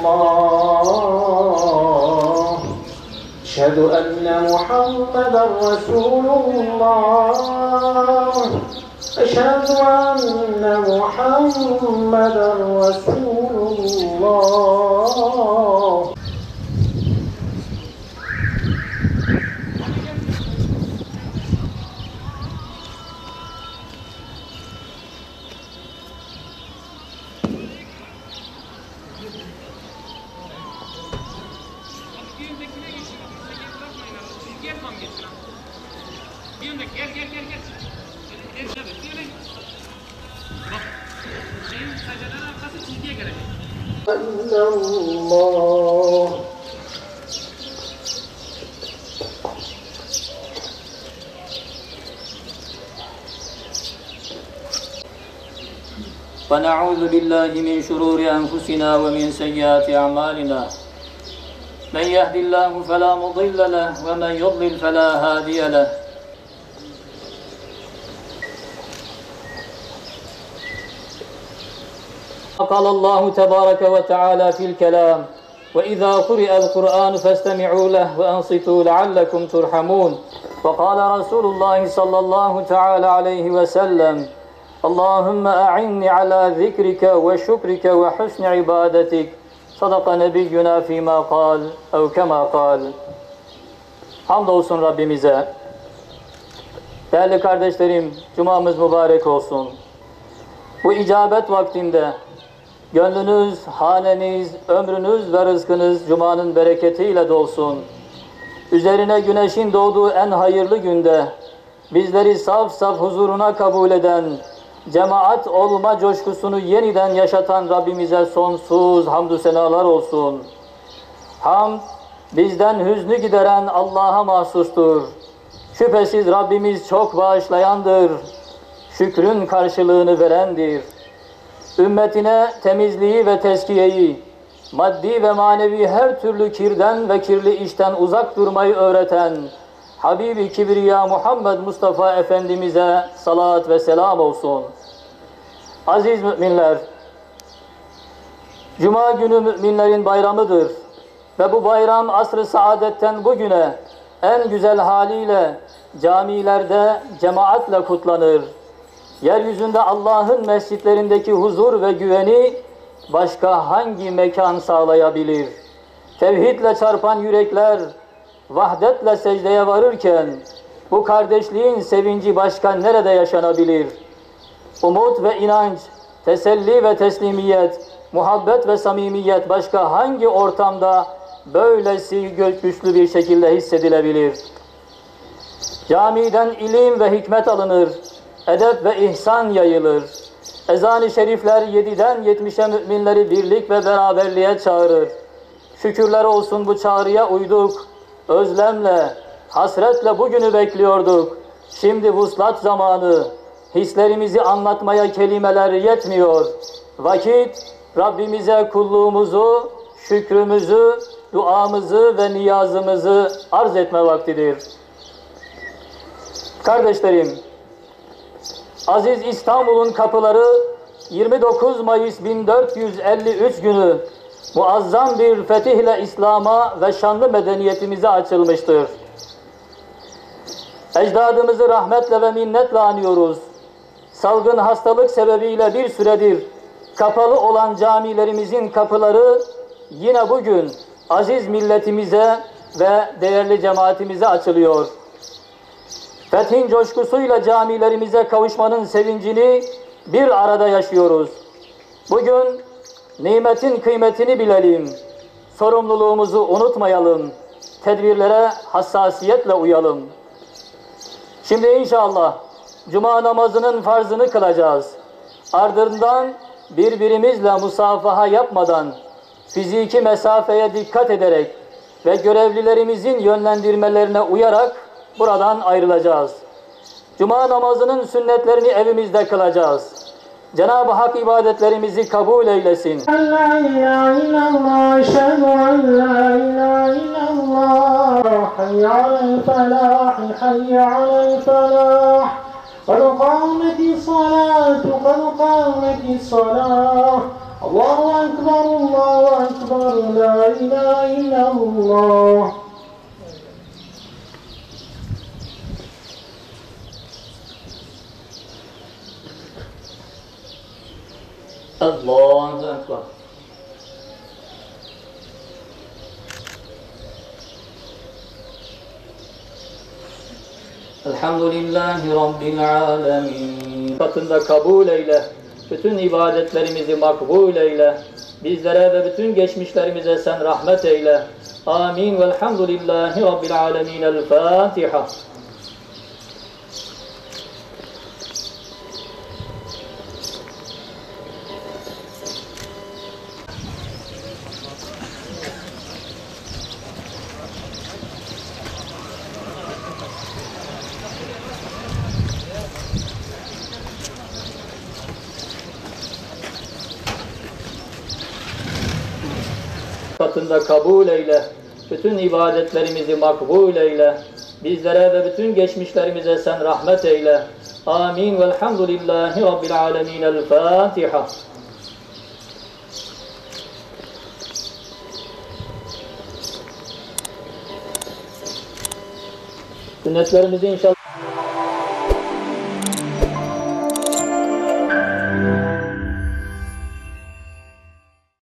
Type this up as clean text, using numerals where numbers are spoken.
Allah Eşhedü enne Muhammeden Resulullah Eşhedü enne Muhammeden Resulullah. Allah ونعوذ بالله من شرور أنفسنا ومن سيئات أعمالنا من يهد الله فلا مضل له ومن يضلل فلا هادي له قال الله تبارك وتعالى في الكلام وإذا قرئ القرآن فاستمعوا له وأنصتوا لعلكم ترحمون وقال رسول الله صلى الله تعالى عليه وسلم اللهم أعني على ذكرك وشكرك وحسن عبادتك صدق نبينا فيما قال أو كما قال. Hamdolsun Rabbimize. Değerli kardeşlerim, Cuma'mız mübarek olsun. Bu icabet vaktinde gönlünüz, haneniz, ömrünüz ve rızkınız Cuma'nın bereketiyle dolsun. Üzerine güneşin doğduğu en hayırlı günde bizleri saf saf huzuruna kabul eden, cemaat olma coşkusunu yeniden yaşatan Rabbimize sonsuz hamdü senalar olsun. Hamd, bizden hüznü gideren Allah'a mahsustur. Şüphesiz Rabbimiz çok bağışlayandır. Şükrün karşılığını verendir. Ümmetine temizliği ve teskiyeyi, maddi ve manevi her türlü kirden ve kirli işten uzak durmayı öğreten Habibi Kibriya Muhammed Mustafa Efendimiz'e salat ve selam olsun. Aziz müminler, Cuma günü müminlerin bayramıdır ve bu bayram asr-ı saadetten bugüne en güzel haliyle camilerde cemaatle kutlanır. Yeryüzünde Allah'ın mescitlerindeki huzur ve güveni başka hangi mekan sağlayabilir? Tevhidle çarpan yürekler vahdetle secdeye varırken bu kardeşliğin sevinci başka nerede yaşanabilir? Umut ve inanç, teselli ve teslimiyet, muhabbet ve samimiyet başka hangi ortamda böylesi güçlü bir şekilde hissedilebilir? Camiden ilim ve hikmet alınır, edep ve ihsan yayılır. Ezan-ı şerifler 7'den 70'e müminleri birlik ve beraberliğe çağırır. Şükürler olsun bu çağrıya uyduk. Özlemle, hasretle bugünü bekliyorduk. Şimdi vuslat zamanı. Hislerimizi anlatmaya kelimeler yetmiyor. Vakit Rabbimize kulluğumuzu, şükrümüzü, duamızı ve niyazımızı arz etme vaktidir. Kardeşlerim, aziz İstanbul'un kapıları 29 Mayıs 1453 günü muazzam bir fetihle İslam'a ve şanlı medeniyetimize açılmıştır. Ecdadımızı rahmetle ve minnetle anıyoruz. Salgın hastalık sebebiyle bir süredir kapalı olan camilerimizin kapıları yine bugün aziz milletimize ve değerli cemaatimize açılıyor. Fethin coşkusuyla camilerimize kavuşmanın sevincini bir arada yaşıyoruz. Bugün nimetin kıymetini bilelim, sorumluluğumuzu unutmayalım, tedbirlere hassasiyetle uyalım. Şimdi inşallah Cuma namazının farzını kılacağız. Ardından birbirimizle musafaha yapmadan, fiziki mesafeye dikkat ederek ve görevlilerimizin yönlendirmelerine uyarak buradan ayrılacağız. Cuma namazının sünnetlerini evimizde kılacağız. Cenab-ı Hak ibadetlerimizi kabul eylesin. لا إله إلا الله أشهد أن لا إله إلا الله حي على الفلاح حي على الفلاح قد قامت الصلاة قد قامت الصلاة الله أكبر لا إله إلا الله Allahu Ekber. Elhamdülillahi Rabbil alemin. Katında kabul eyle. Bütün ibadetlerimizi makbul eyle. Bizlere ve bütün geçmişlerimize sen rahmet eyle. Amin. Velhamdülillahi Rabbil alemin. El Fatiha. Katında kabul eyle. Bütün ibadetlerimizi makbul eyle. Bizlere ve bütün geçmişlerimize sen rahmet eyle. Amin. Velhamdülillahi Rabbil alemin. El Fatiha. Sünnetlerimizi inşallah